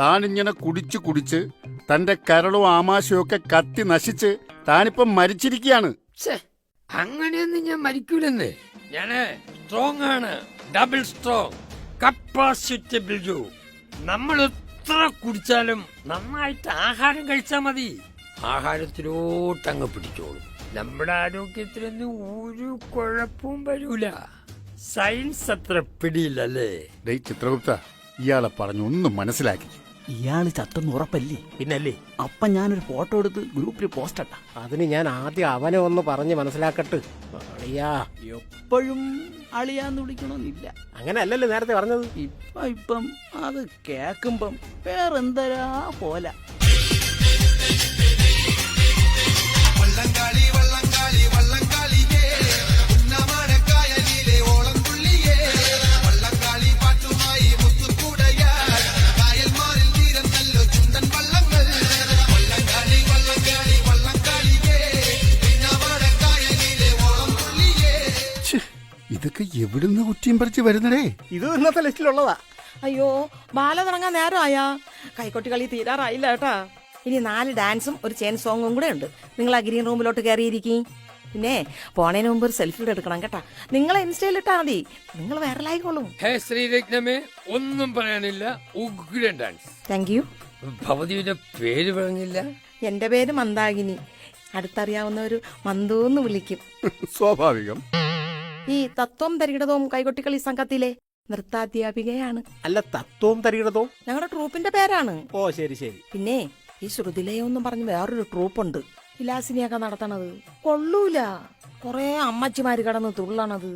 താനിങ്ങനെ കുടിച്ച് കുടിച്ച് തന്റെ കരളും ആമാശയും ഒക്കെ കത്തി നശിച്ച് താനിപ്പം മരിച്ചിരിക്കുകയാണ്. അങ്ങനെയൊന്നും ഞാൻ മരിക്കൂലെന്ന്. ഞാന് സ്ട്രോങ് ആണ്, ഡബിൾ സ്ട്രോങ്, കപ്പാസിറ്റബിൾ യു. നമ്മൾ എത്ര കുടിച്ചാലും നന്നായിട്ട് ആഹാരം കഴിച്ചാൽ മതി. ആഹാരത്തിലോട്ടങ്ങ് പിടിച്ചോളും. നമ്മുടെ ആരോഗ്യത്തിനൊന്നും ഒരു കുഴപ്പവും വരൂല. സയൻസ് അത്ര പിടിയില്ലല്ലേ? ചിത്രഗുപ്ത, ഇയാളെ പറഞ്ഞു ഒന്നും മനസ്സിലാക്കി. ഇയാള് ചത്തെന്ന് ഉറപ്പല്ലേ? പിന്നല്ലേ. അപ്പൊ ഞാനൊരു ഫോട്ടോ എടുത്ത് ഗ്രൂപ്പിൽ പോസ്റ്റ് ഇട്ടാ. അതിന് ഞാൻ ആദ്യം അവനെ ഒന്ന് പറഞ്ഞ് മനസ്സിലാക്കട്ട്. അളിയാ, എപ്പോഴും അളിയാന്ന് വിളിക്കണമെന്നില്ല. അങ്ങനെ അല്ലല്ലോ നേരത്തെ പറഞ്ഞത്. ഇപ്പം അത് കേക്കുമ്പം വേറെന്തരാ പോലെ. ഇതൊക്കെ എവിടുന്ന് കുറ്റിയും പറിച്ച് വരുന്നടേ? ഇത് ഇന്നത്തെ ലിസ്റ്റിലുള്ളതാ. അയ്യോ, ബാല തുടങ്ങാൻ നേരമായാ. കൈക്കൊട്ടി കളി തീരാറായില്ല കേട്ടാ. ഇനി 4 ഡാൻസും ഒരു ചെയിൻ സോങ്ങും കൂടെ ഉണ്ട്. നിങ്ങൾ ആ ഗ്രീൻ റൂമിലോട്ട് കയറിയിരിക്കും. പിന്നെ പോണേന് മുമ്പ് ഒരു സെൽഫി എടുക്കണം കേട്ടാ. നിങ്ങളെ ഇൻസ്റ്റയിലിട്ടാ മതി, നിങ്ങൾ വൈറലായിക്കോളും. ഹേ ശ്രീരത്നമേ, ഒന്നും പറയാനില്ല. ഉഗ്രൻ ഡാൻസ്. Thank you. ഭവതിയുടെ പേര് പറഞ്ഞില്ല. എന്റെ പേര് മന്ദാകിനി. അടുത്തറിയാവുന്ന ഒരു മന്ദൂന്ന് വിളിക്കും. സ്വാഭാവികം. ഈ തത്വം തരികിടതവും കൈകൊട്ടിക്കളി സംഘത്തിലെ നൃത്താധ്യാപികയാണ്. അല്ല, തത്വവും തരികിടതോ ഞങ്ങളുടെ ട്രൂപ്പിന്റെ പേരാണ്. ഓ ശരി ശരി. പിന്നെ ഈ ശ്രുതിലയം എന്നും പറഞ്ഞ് വേറൊരു ട്രൂപ്പുണ്ട്, വിലാസിനിയൊക്കെ നടത്തണത്. കൊള്ളൂല. കൊറേ അമ്മച്ചിമാര് കടന്ന് തുള്ളണത്,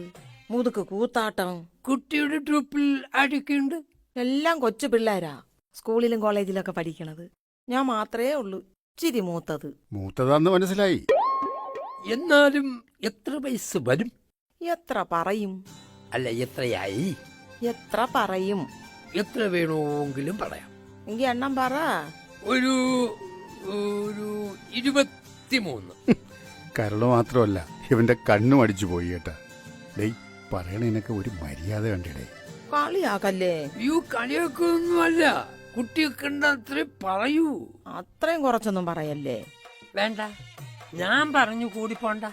മുതുക്ക് കൂത്താട്ടം. കുട്ടിയുടെ ട്രൂപ്പിൽ ആരൊക്കെയുണ്ട്? എല്ലാം കൊച്ചു പിള്ളേരാ, സ്കൂളിലും കോളേജിലൊക്കെ പഠിക്കണത്. ഞാൻ മാത്രമേ ഉള്ളൂ ഇച്ചിരി മൂത്തത്. മൂത്തതാന്ന് മനസ്സിലായി. എന്നാലും എത്ര വയസ്സ് വരും? എത്ര പറയും? അല്ല, എത്രയായി? എത്ര പറയും? എത്ര വേണമെങ്കിലും പറയാം. എങ്കി എണ്ണം പറ. ഒരു 23. കരള് മാത്രമല്ല, ഇവന്റെ കണ്ണും അടിച്ചു പോയി കേട്ടാ. ഡേയ്, പറയണതിനൊക്കെ ഒരു മര്യാദ കണ്ടിടേ. കളിയാക്കല്ലേ? യു കളിയൊക്കൊന്നുമല്ല, കുട്ടിയൊക്കെ അത്രേ പറയൂ. അത്രയും കുറച്ചൊന്നും പറയല്ലേ. വേണ്ട, ഞാൻ പറഞ്ഞു കൂടി പോണ്ട.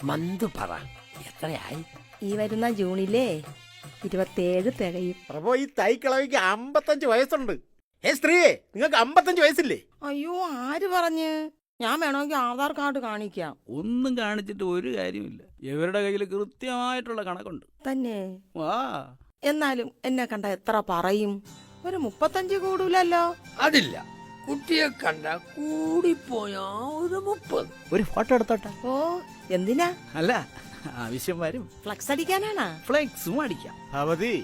മന്ത് പറ, എത്രയായി? ഈ വരുന്ന ജൂണിലെ 27 തികയും. പ്രഭോ, ഈ തൈക്കിളവിക്ക് 55 വയസ്സുണ്ട്. സ്ത്രീയെ, നിങ്ങൾക്ക് 55 വയസ്സില്ലേ? അയ്യോ, ആര് പറഞ്ഞ്? ഞാൻ വേണമെങ്കിൽ ആധാർ കാർഡ് കാണിക്കാം. ഒന്നും കാണിച്ചിട്ട് ഒരു കാര്യമില്ല. ഇവരുടെ കയ്യിൽ കൃത്യമായിട്ടുള്ള കണക്കുണ്ട് തന്നെ? വാ. എന്നാലും എന്നെ കണ്ട എത്ര പറയും? ഒരു 35 കൂടൂലല്ലോ. അതില്ല, കുട്ടിയെ കണ്ട കൂടിപ്പോയാ ഒരു 30. ഒരു ഫോട്ടോ എടുത്തോട്ടെ. ഓ, എന്തിനാ? അല്ല, ആവശ്യം വരും. ഫ്ലക്സ് അടിക്കാനാണാ? ഫ്ലെക്സും അടിക്കാം. ഭവതി,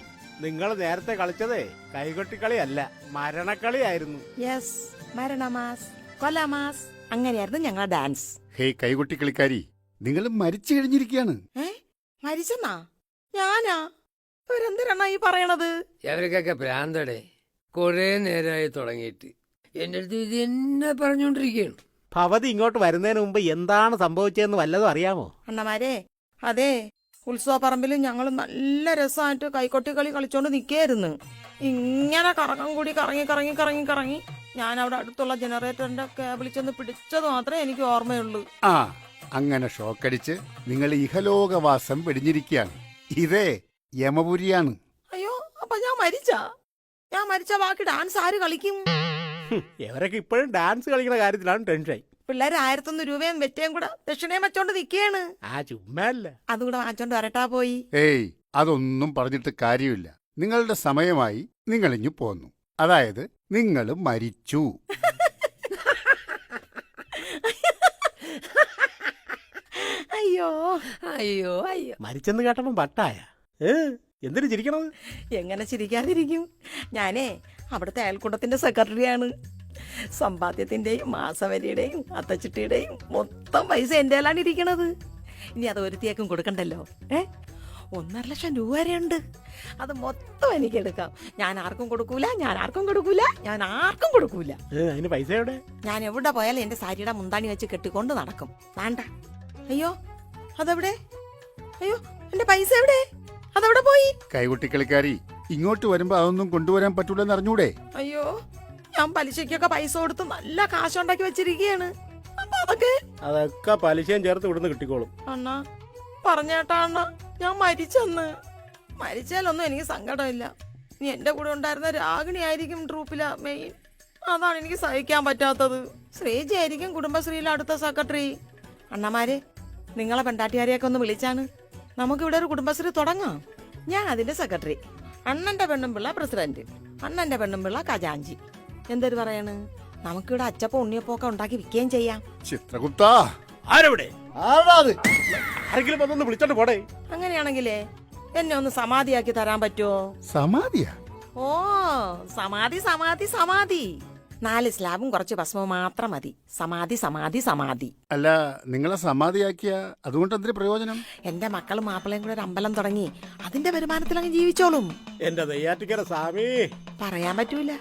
നിങ്ങൾ നേരത്തെ കളിച്ചതേ കൈകൊട്ടിക്കളിയല്ല, മരണക്കളിയായിരുന്നു. യെസ്, മരണമാസ്, കൊലമാസ്, അങ്ങനെയായിരുന്നു ഞങ്ങളുടെ ഡാൻസ്. ഹേ കൈകൊട്ടിക്കളിക്കാരി, നിങ്ങൾ മരിച്ചു കഴിഞ്ഞിരിക്കുകയാണ്. മരിച്ചെന്നാ? ഞാനാ? ഇവരെന്തിനാ ഈ പറയണത്? എവർക്കൊക്കെ ഭ്രാന്തടെ. കൊറേ നേരമായി തുടങ്ങിയിട്ട് എന്റെ അടുത്ത് ഇത് എന്നെ പറഞ്ഞോണ്ടിരിക്കുകയാണ്. ഭവതി ഇങ്ങോട്ട് വരുന്നതിന് മുമ്പ് എന്താണ് സംഭവിച്ചതെന്ന് വല്ലതും അറിയാമോ? അണ്ണമാരെ, അതെ, ഉത്സവപ്പറമ്പിൽ ഞങ്ങൾ നല്ല രസമായിട്ട് കൈക്കൊട്ടിക്കളി കളിച്ചോണ്ട് നിൽക്കായിരുന്നു. ഇങ്ങനെ കറക്കം കൂടി കറങ്ങി ഞാൻ അവിടെ അടുത്തുള്ള ജനറേറ്ററിന്റെ കേബിളിൽ ചെന്ന് പിടിച്ചത് മാത്രമേ എനിക്ക് ഓർമ്മയുള്ളൂ. ആ, അങ്ങനെ ഷോക്കടിച്ച് നിങ്ങൾ ഇഹലോകവാസം വെടിഞ്ഞിരിക്കുകയാണ്. ഇതേ യമപുരിയാണ്. അയ്യോ, അപ്പൊ ഞാൻ മരിച്ച ബാക്കി ഡാൻസ് ആര് കളിക്കും? ഇവരൊക്കെ ഇപ്പോഴും ഡാൻസ് കളിക്കുന്ന കാര്യത്തിലാണ് ടെൻഷൻ. പിള്ളേര് 1,001 രൂപയും വെറ്റയും കൂടെ ദക്ഷിണയും വെച്ചോണ്ട് നിൽക്കുകയാണ്. ആ ചുമ്മാ അല്ല, അതുകൂടെ വാങ്ങിച്ചോണ്ട് വരട്ടാ പോയി. ഏയ്, അതൊന്നും പറഞ്ഞിട്ട് കാര്യമില്ല. നിങ്ങളുടെ സമയമായി, നിങ്ങളിഞ്ഞു പോന്നു. അതായത് നിങ്ങൾ മരിച്ചു. അയ്യോ അയ്യോ അയ്യോ, മരിച്ചെന്ന് കേട്ടപ്പോ പട്ടായ. എന്തിനു ചിരിക്കണത്? എങ്ങനെ ചിരിക്കാതിരിക്കും? ഞാനേ അവിടുത്തെ അയൽക്കൂട്ടത്തിന്റെ സെക്രട്ടറിയാണ്. സമ്പാദ്യത്തിന്റെയും മാസവരിയുടെയും അത്തച്ചിട്ടിയുടെയും മൊത്തം പൈസ എന്റെ കയ്യിലാണ് ഇരിക്കണത്. ഇനി അത് ഒരുത്തിയേക്കും കൊടുക്കണ്ടല്ലോ. 1.5 ലക്ഷം രൂപ വരെയുണ്ട്. അത് മൊത്തം എനിക്ക് എടുക്കാം. ഞാൻ ആർക്കും കൊടുക്കൂല. അതിന് പൈസ എവിടെ? ഞാൻ എവിടെ പോയാലും എന്റെ സാരിയുടെ മുന്താണി വെച്ച് കെട്ടിക്കൊണ്ട് നടക്കും. വേണ്ട. അയ്യോ, അതെവിടെ? അയ്യോ, എന്റെ പൈസ എവിടെ? അതെവിടെ പോയി? കൈകൊട്ടിക്കളിക്കാരി, ഇങ്ങോട്ട് വരുമ്പോ അതൊന്നും കൊണ്ടുവരാൻ പറ്റൂലെന്ന് അറിഞ്ഞൂടെ? അയ്യോ, ഞാൻ പലിശയ്ക്കൊക്കെ പൈസ കൊടുത്ത് നല്ല കാശുണ്ടാക്കി വെച്ചിരിക്കുകയാണ്. അപ്പൊ അതൊക്കെ പലിശയും ചേർത്ത് ഇവിടുന്ന് കിട്ടിക്കോളും. അണ്ണ പറഞ്ഞേട്ടാ അണ്ണ, ഞാൻ മരിച്ചാലൊന്നും എനിക്ക് സങ്കടമില്ല. നീ എന്റെ കൂടെ ഉണ്ടായിരുന്ന രാഗിണി ആയിരിക്കും ട്രൂപ്പിലെ മെയിൻ. അതാണ് എനിക്ക് സഹിക്കാൻ പറ്റാത്തത്. ശ്രീജി ആയിരിക്കും കുടുംബശ്രീയിലെ അടുത്ത സെക്രട്ടറി. അണ്ണമാരെ, നിങ്ങളെ പെണ്ടാട്ടിയാരെയൊക്കെ ഒന്ന് വിളിച്ചാണ് നമുക്കിവിടെ ഒരു കുടുംബശ്രീ തുടങ്ങാം. ഞാൻ അതിന്റെ സെക്രട്ടറി, അണ്ണന്റെ പെണ്ണുമ്പിള്ള പ്രസിഡന്റ്, അണ്ണന്റെ പെണ്ണുമ്പിള്ള ഖജാഞ്ചി. എന്തൊരു പറയാണ്, നമുക്കിവിടെ അച്ചപ്പം ഉണ്ണിയപ്പൊക്കെ ഉണ്ടാക്കി വിൽക്കുകയും ചെയ്യാം. ചിത്രഗുപ്ത, ആരവിടെ? ആരെങ്കിലും വന്നൊന്ന് വിളിച്ചോണ്ട് പോടേ. അങ്ങനെയാണെങ്കിലേ എന്നെ ഒന്ന് സമാധിയാക്കി തരാൻ പറ്റുമോ? സമാധിയാ? ഓ, സമാധി സമാധി സമാധി. 4 സ്ലാബും കുറച്ച് ഭസ്മവും മാത്രം മതി. സമാധി സമാധി സമാധി. അല്ല, നിങ്ങളെ സമാധിയാക്കിയ അതുകൊണ്ട് എന്തൊരു പ്രയോജനം? എന്റെ മക്കളും മാപ്പിളയും കൂടെ ഒരു അമ്പലം തുടങ്ങി അതിന്റെ വരുമാനത്തിൽ അങ്ങ് ജീവിച്ചോളും. എന്റെ നെയ്യാറ്റിക്കര സ്വാമി. പറയാൻ പറ്റൂല.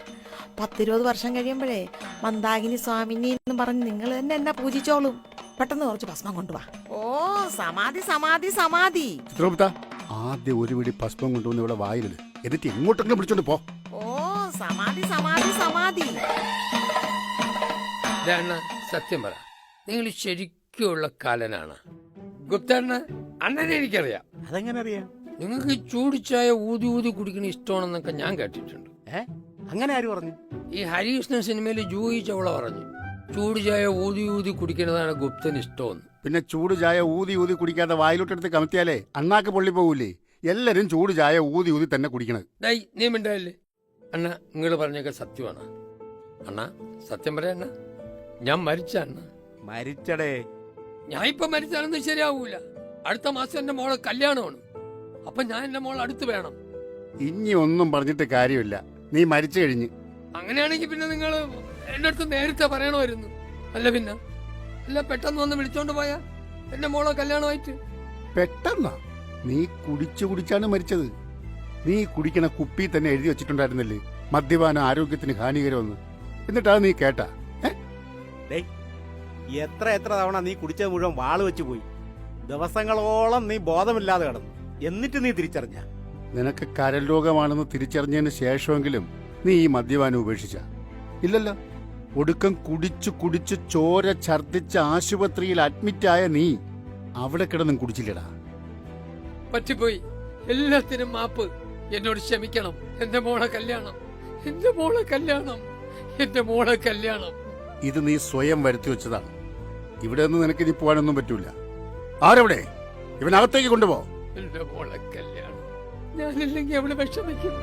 10-20 വർഷം കഴിയുമ്പോഴേ മന്ദാകിനി സ്വാമിനി എന്ന് പറഞ്ഞ് നിങ്ങൾ തന്നെ എന്നെ പൂജിച്ചോളും. പെട്ടെന്ന് കുറച്ച് ഭസ്മം കൊണ്ടുവാ. ഓ, സമാധി സമാധി സമാധി. ചിത്രഗുപ്ത, ആദ്യം ഒരു പിടി ഭസ്മം കൊണ്ടുവന്ന് ഇവിടെ വായിലിട്, എന്നിട്ട് എങ്ങോട്ടെങ്കിലും പിടിച്ചോണ്ട് പോ. ഓ, സമാധി സമാധി സമാധി. ഇതാണ് സത്യം പറ, നിങ്ങൾ ശരിക്കുള്ള കാലനാണ്. ഗുപ്തണ്ണ, അണ്ണനെ എനിക്കറിയാം. അതെങ്ങനെ അറിയാം? നിങ്ങൾക്ക് ചൂട് ചായ ഊതി ഊതി കുടിക്കണ ഇഷ്ടമാണെന്നൊക്കെ ഞാൻ കേട്ടിട്ടുണ്ട്. അങ്ങനെ ആര് പറഞ്ഞു? ഈ ഹരികൃഷ്ണൻ സിനിമയിൽ ജൂഹി ചൗള പറഞ്ഞു ചൂട് ചായ ഊതി ഊതി കുടിക്കുന്നതാണ് ഗുപ്തന് ഇഷ്ടമെന്ന്. പിന്നെ ചൂട് ചായ ഊതി ഊതി കുടിക്കാതെ വായിലോട്ടെടുത്ത് കമത്തിയാലേ അണ്ണാക്ക് പൊള്ളി പോകൂലേ? എല്ലാരും ചൂട് ചായ ഊതി ഊതി തന്നെ കുടിക്കണത്. ഡൈ, നീ മിണ്ടായില്ലേ? അണ്ണ, നിങ്ങൾ പറഞ്ഞൊക്കെ സത്യമാണ്. അണ്ണ, സത്യം പറയാ അണ്ണ, ഞാൻ മരിച്ച അണ്ണ. മരിച്ചടേ. ഞാൻ ഇപ്പൊ മരിച്ചാലൊന്നും ശരിയാവൂല. അടുത്ത മാസം എന്റെ മോളെ കല്യാണമാണ്. അപ്പൊ ഞാൻ എന്റെ മോളെ അടുത്ത് വേണം. ഇനി ഒന്നും പറഞ്ഞിട്ട് കാര്യമില്ല, നീ മരിച്ചു കഴിഞ്ഞ്. അങ്ങനെയാണെങ്കിൽ പിന്നെ നിങ്ങൾ എന്റെ അടുത്ത് നേരത്തെ പറയണമായിരുന്നു. അല്ല പിന്നെ അല്ല, പെട്ടെന്ന് വന്ന് വിളിച്ചോണ്ട് പോയാ എന്റെ മോളെ കല്യാണമായിട്ട്. പെട്ടെന്നാ? നീ കുടിച്ചു കുടിച്ചാണ് മരിച്ചത്. നീ കുടിക്കണ കുപ്പി തന്നെ എഴുതി വെച്ചിട്ടുണ്ടായിരുന്നില്ലേ മദ്യപാനം ആരോഗ്യത്തിന് ഹാനികരമെന്ന്? എന്നിട്ടാ നീ കേട്ടാ? എത്ര തവണ നീ കുടിച്ചത് മുഴുവൻ വാള് വെച്ച് പോയി. ദിവസങ്ങളോളം നീ ബോധമില്ലാതെ കിടന്നു. എന്നിട്ട് നീ തിരിച്ചറിഞ്ഞ? നിനക്ക് കരൾ രോഗമാണെന്ന് തിരിച്ചറിഞ്ഞതിന് ശേഷമെങ്കിലും നീ ഈ മദ്യപാനം ഉപേക്ഷിച്ച? ഇല്ലല്ലോ. ഒടുക്കം കുടിച്ചു കുടിച്ച് ചോര ഛർദിച്ച് ആശുപത്രിയിൽ അഡ്മിറ്റായ നീ അവിടെ കിടന്നും കുടിച്ചില്ലടാ. പറ്റിപ്പോയി. എല്ലാത്തിനും മാപ്പ്. എന്നോട് ക്ഷമിക്കണം. എന്റെ മോളെ കല്യാണം, എന്റെ മോളെ കല്യാണം, എന്റെ മോളെ കല്യാണം. ഇത് നീ സ്വയം വരുത്തി വെച്ചതാണ്. ഇവിടെ നിന്ന് നിനക്ക് ഇനി പോകാനൊന്നും പറ്റൂല. ആരവിടെ? ഇവനകത്തേക്ക് കൊണ്ടുപോ. എന്റെ മോളെ കല്യാണം. ഞാനില്ലെങ്കിൽ അവള് വിഷമിക്കും.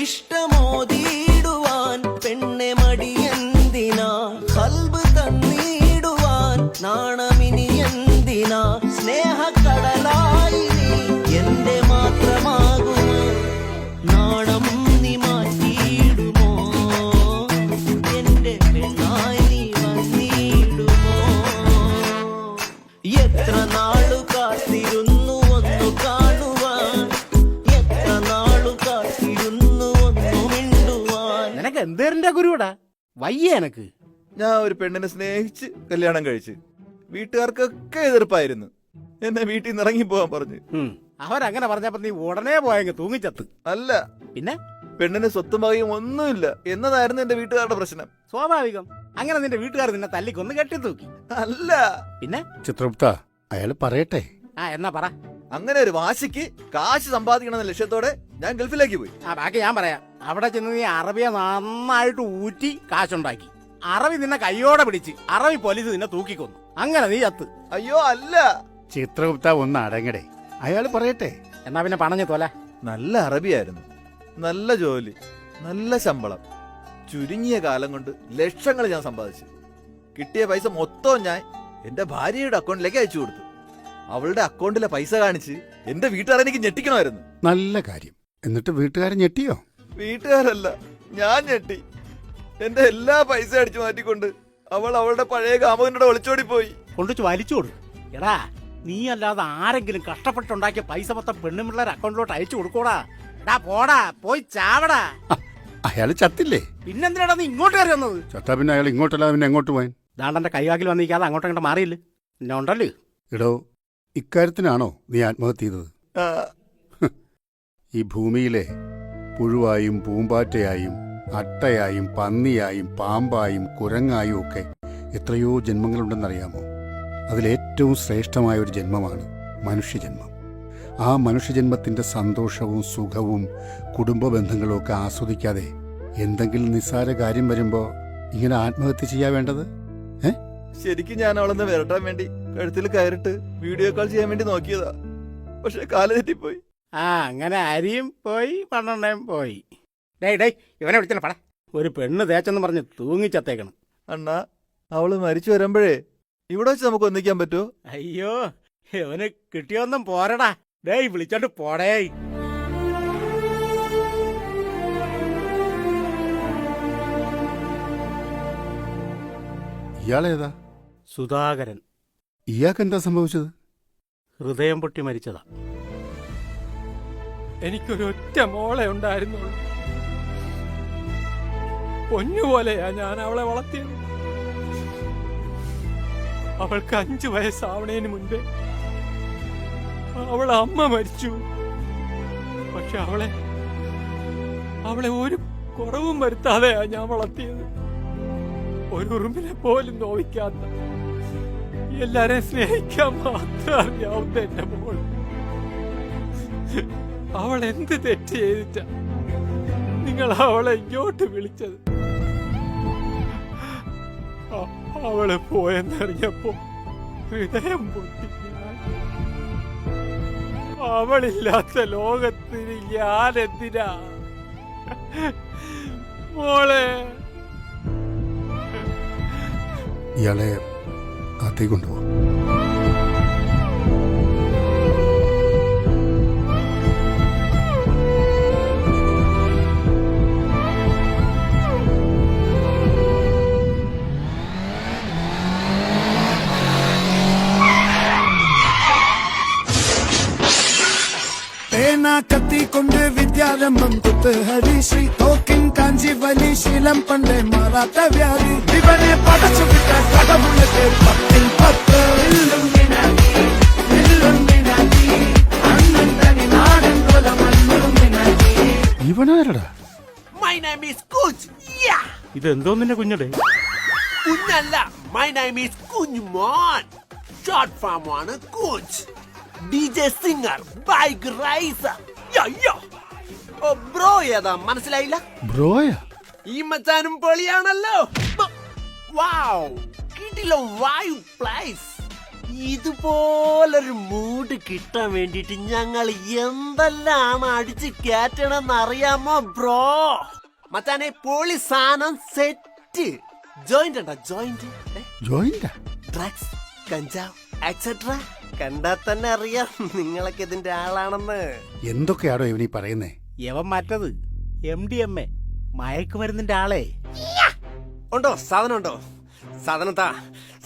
ഇഷ്ടമോതിടുവാൻ പെണ്ണെ മടിയെന്തിനാ, കൽബ് തന്നിടുവാൻ നാണമിനി എന്തിനാ, സ്നേഹക്കടലായി നീ എന്റെ മാത്രമാകുമോ, നാണം നീ മാറ്റിയിടുമോ, എന്റെ പെണ്ണായി നീ വന്നിടുമോ, എത്ര നാളു കാത്തിരുന്നു ഒന്നു കാണുവാൻ, എത്ര നാളു കാത്തിരുന്നു ഒന്നു മിണ്ടുവാൻ. നിനക്ക് എന്തേറിന്റെ ഗുരുടാ? വയ്യ എനക്ക്. ഞാൻ ഒരു പെണ്ണിനെ സ്നേഹിച്ച് കല്യാണം കഴിച്ച് വീട്ടുകാർക്കൊക്കെ എതിർപ്പായിരുന്നു. എന്നെ വീട്ടിൽ നിന്ന് ഇറങ്ങി പോകാൻ പറഞ്ഞു. അവരങ്ങനെ പറഞ്ഞപ്പോ നീ ഉടനെ പോയെങ്കിൽ തൂങ്ങിച്ചത്ത്. അല്ല, പിന്നെ പെണ്ണിന് സ്വത്തും വകയും ഒന്നുമില്ല എന്നതായിരുന്നു എന്റെ വീട്ടുകാരുടെ പ്രശ്നം. സ്വാഭാവികം. അങ്ങനെ നിന്റെ വീട്ടുകാർ നിന്നെ തല്ലിക്കൊന്ന് കെട്ടി തൂക്കി. അല്ല, പിന്നെ ചിത്രഗുപ്ത, അയാൾ പറയട്ടെ. എന്നാ പറ. അങ്ങനെ ഒരു വാശിക്ക് കാശ് സമ്പാദിക്കണമെന്ന ലക്ഷ്യത്തോടെ ഞാൻ ഗൾഫിലേക്ക് പോയി. ബാക്കി ഞാൻ പറയാം. അവിടെ ചെന്ന് നീ അറബിയെ നന്നായിട്ട് ഊറ്റി കാശുണ്ടാക്കി. അറബി നിന്നെ കയ്യോടെ പിടിച്ച് അറബി പോലീസ് നിന്നെ തൂക്കിക്കൊന്നു. അങ്ങനെ നീ ചത്ത്. അയ്യോ അല്ല, ചിത്രഗുപ്ത ഒന്ന് അടങ്ങടേ, അയാൾ പറയട്ടെ. എന്നാ പിന്നെ പണഞ്ഞു തോല. നല്ല അറബിയായിരുന്നു, നല്ല ജോലി, നല്ല ശമ്പളം. ചുരുങ്ങിയ കാലം കൊണ്ട് ലക്ഷങ്ങൾ ഞാൻ സമ്പാദിച്ചു. കിട്ടിയ പൈസ മൊത്തം ഞാൻ എന്റെ ഭാര്യയുടെ അക്കൗണ്ടിലേക്ക് അയച്ചു കൊടുത്തു. അവളുടെ അക്കൗണ്ടിലെ പൈസ കാണിച്ച് എന്റെ വീട്ടുകാരെ എനിക്ക് ഞെട്ടിക്കണമായിരുന്നു. നല്ല കാര്യം. എന്നിട്ട് വീട്ടുകാരൻ ഞെട്ടിയോ? വീട്ടുകാരല്ല, ഞാൻ ഞെട്ടി. എന്റെ എല്ലാ പൈസ അടിച്ചു മാറ്റിക്കൊണ്ട് അവൾ അവളുടെ പഴയ കാമുകനോട് ഒളിച്ചോടി പോയി. കൊണ്ടുവച്ച് വലിച്ചു കൊടുക്കും. എടാ, നീ അല്ലാതെ ആരെങ്കിലും കഷ്ടപ്പെട്ടുണ്ടാക്കിയ പൈസ മൊത്തം പെണ്ണുപിള്ളേർ അക്കൗണ്ടിലോട്ട് അയച്ചു കൊടുക്കൂടാ. എടാ പോടാ, പോയി ചാവടാ. അയാൾ ചത്തില്ലേ? പിന്നെന്തിനാടാ നീ ഇങ്ങോട്ട് കയറി വന്നത്? ചത്താ പിന്നെ അയാൾ ഇങ്ങോട്ടല്ലാതെ പിന്നെ എങ്ങോട്ട് പോയാൻ? ദാണ്ടന്റെ കൈവാക്കിൽ വന്നിരിക്കാതെ അങ്ങോട്ടും ഇങ്ങോട്ട് മാറിയില്ല പിന്നെ ഉണ്ടല്ലോ. എടോ, ഇക്കാര്യത്തിനാണോ നീ ആത്മഹത്യ ചെയ്തത്? ആ, ഈ ഭൂമിയിലെ പുഴുവായും പൂമ്പാറ്റയായും അട്ടയായും പന്നിയായും പാമ്പായും കുരങ്ങായും ഒക്കെ എത്രയോ ജന്മങ്ങളുണ്ടെന്നറിയാമോ? അതിലേറ്റവും ശ്രേഷ്ഠമായ ഒരു ജന്മമാണ് മനുഷ്യജന്മം. ആ മനുഷ്യജന്മത്തിൻ്റെ സന്തോഷവും സുഖവും കുടുംബ ബന്ധങ്ങളും ഒക്കെ ആസ്വദിക്കാതെ എന്തെങ്കിലും നിസ്സാര കാര്യം വരുമ്പോൾ ഇങ്ങനെ ആത്മഹത്യ ചെയ്യാൻ വേണ്ടത്? ശരിക്കും ഞാൻ അവളെന്ന് വരട്ടാൻ വേണ്ടി കഴുത്തിൽ കയറിട്ട് വീഡിയോ കോൾ ചെയ്യാൻ വേണ്ടി നോക്കിയതാ. പക്ഷെ കാല് തെറ്റിപ്പോയി. ആ അങ്ങനെ അരിയും പോയി പണ്ടെണ്ണയും പോയി. ഡേയ് ഇവനെ വിളിച്ചോ പട. ഒരു പെണ്ണ് തേച്ചെന്ന് പറഞ്ഞ് തൂങ്ങിച്ചത്തേക്കണം. അണ്ണാ, അവള് മരിച്ചു വരുമ്പോഴേ ഇവിടെ വെച്ച് നമുക്ക് ഒന്നിക്കാൻ പറ്റുമോ? അയ്യോ, ഇവന് കിട്ടിയൊന്നും പോരടാ. ഡേയ് വിളിച്ചോണ്ട് പോടേ. ഇയാളേതാ? സുധാകരൻ. ഇയാൾക്കെന്താ സംഭവിച്ചത്? ഹൃദയം പൊട്ടി മരിച്ചതാ. എനിക്കൊരൊറ്റ മോളെ ഉണ്ടായിരുന്നുള്ളൂ. പൊന്നുപോലെയാ ഞാൻ അവളെ വളർത്തിയത്. അവൾക്ക് 5 വയസ്സാവണേന് മുൻപേ അവളെ അമ്മ മരിച്ചു. പക്ഷെ അവളെ ഒരു കുറവും വരുത്താതെയാ ഞാൻ വളർത്തിയത്. ഒരു ഉറുമ്പിനെ പോലും നോവിക്കാത്ത, എല്ലാരെയും സ്നേഹിക്കാൻ മാത്രം അറിയാവുന്ന എന്റെ മോൾ അവൾ എന്ത് തെറ്റ് ചെയ്തിട്ട നിങ്ങൾ അവളെ ഇങ്ങോട്ട് വിളിച്ചത്? അവള് പോയെന്നറിഞ്ഞപ്പോ ഹൃദയം പൊട്ടി. അവളില്ലാത്ത ലോകത്തിന് ഞാൻ എന്തിനാ മോളെ? ഇയാളെ അകത്തേക്ക് കൊണ്ടുപോകും. പേന കത്തിക്കൊണ്ട് വിദ്യാരംഭം കുത്ത് ഹരിശ്രീ തോക്കിൻ കാഞ്ചി വലി ശീലം പണ്ടേ മാറാത്ത വ്യാധി ഇവനെ പടച്ചു വിട്ട കടമുള്ളത്തെ 10 ഇവനാരടാ? My name is Kuch. Yeah. ഇതെന്തോ നിന്റെ കുഞ്ഞടേ? കുഞ്ഞല്ല, my name is Kunjumon. Short form ആണ് Kuch. DJ singer, bike racer. Bro ഏതാ മനസ്സിലായില്ല? ബ്രോയാ? ഈ മച്ചാനും പൊളിയാണല്ലോ. വാവ്, കിട്ടില്ല വായു പ്ലേസ്. ഇതുപോലൊരു മൂഡ് കിട്ടാൻ വേണ്ടിട്ട് ഞങ്ങൾ എന്തെല്ലാം അടിച്ച് കയറ്റണമെന്ന് അറിയാമോ ബ്രോ? മച്ചാനെ പൊളി സാധനം സെറ്റ്. ജോയിന്റ് ഉണ്ടോ? ജോയിന്റാ? ഡ്രഗ്സ്, കഞ്ചാവ് എക്സെട്ര. കണ്ടാ തന്നെ അറിയാം നിങ്ങളൊക്കെ ഇതിന്റെ ആളാണെന്ന്. എന്തൊക്കെയാണോ ഇവനീ പറയുന്നേ? യവൻ മറ്റത് MDMA മയക്കുമരുന്നിന്റെ ആളെ. ഉണ്ടോ? സാധനം ഉണ്ടോ? സാധനം താ,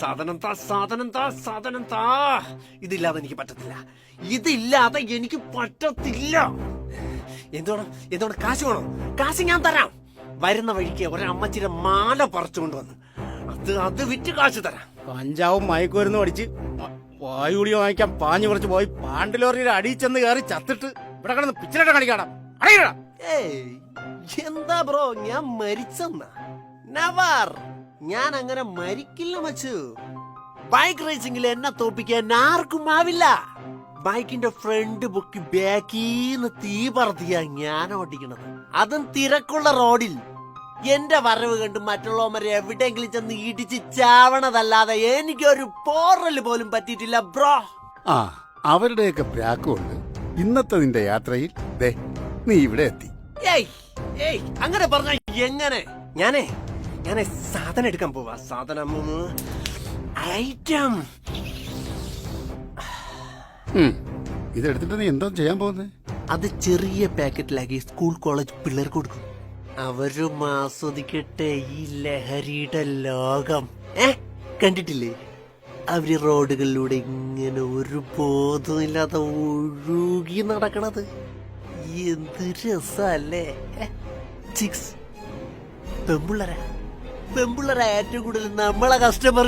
സാധനം താ, സാധനം താ, സാധനം താ. ഇതില്ലാതെ എനിക്ക് പറ്റത്തില്ല. ഇതില്ലാതെ എനിക്ക് പറ്റത്തില്ല. എന്തുകൊണ്ട് കാശ് വേണോ? കാശ് ഞാൻ തരാം. വരുന്ന വഴിക്ക് ഒരമ്മച്ചിയുടെ മാല പറിച്ചു കൊണ്ടുവന്ന് അത് വിറ്റ് കാശ് തരാം. കഞ്ചാവും മയക്കുമരുന്നും അടിച്ച് വായുടി വാങ്ങിക്കാൻ പാഞ്ഞു കുറച്ച് പോയി പാണ്ടിലോറിയുടെ അടിച്ചെന്ന് കയറി ചത്തിട്ട് ഇവിടെ കിടന്ന് പിച്ചിലട്ട കളിക്കണം. ഏയ്, എന്താ ബ്രോ, ഞാൻ മരിച്ചെന്ന? നെവർ. ഞാൻ അങ്ങനെ മരിക്കില്ല മച്ചു. ബൈക്ക് റേസിംഗിൽ എന്നെ തോപ്പിക്കാൻ ആർക്കും ആവില്ല. ബൈക്കിന്റെ ഫ്രണ്ട് പൊക്കി ബാക്കീന്ന് തീ പറത്തിയാ ഞാൻ ഓടിക്കണത്. അതും തിരക്കുള്ള റോഡിൽ. എന്റെ വരവ് കണ്ട് മറ്റുള്ളവരെ എവിടെയെങ്കിലും ചെന്ന് ഇടിച്ച് ചാവണതല്ലാതെ എനിക്കൊരു പോറല് പോലും പറ്റിയിട്ടില്ല ബ്രോ. ആ, അവരുടെയൊക്കെ പ്രാക്കുണ്ട്. ഇന്നത്തെ നിന്റെ യാത്രയിൽ ദേ നീ ഇവിടെ എത്തി. ഏയ് അങ്ങനെ പറഞ്ഞ എങ്ങനെ? ഞാനേ സാധനം എടുക്കാൻ പോവാ. സാധനം ഐറ്റം. ഇതെടുത്തിട്ട് നീ എന്താ ചെയ്യാൻ പോകുന്നേ? അത് ചെറിയ പാക്കറ്റിലാക്കി സ്കൂൾ കോളേജ് പിള്ളേർക്ക് കൊടുക്കും. അവരും ആസ്വദിക്കട്ടെ ഈ ലഹരിയുടെ ലോകം. കണ്ടിട്ടില്ലേ അവര് റോഡുകളിലൂടെ ഇങ്ങനെ ഒരു ബോധമില്ലാതെ ഒഴുകി നടക്കണത്? എന്ത് രസല്ലേ. ചിക്സ്, പെമ്പിള്ളരാ, പെമ്പിള്ളേരാ ഏറ്റവും കൂടുതൽ നമ്മളെ കസ്റ്റമർ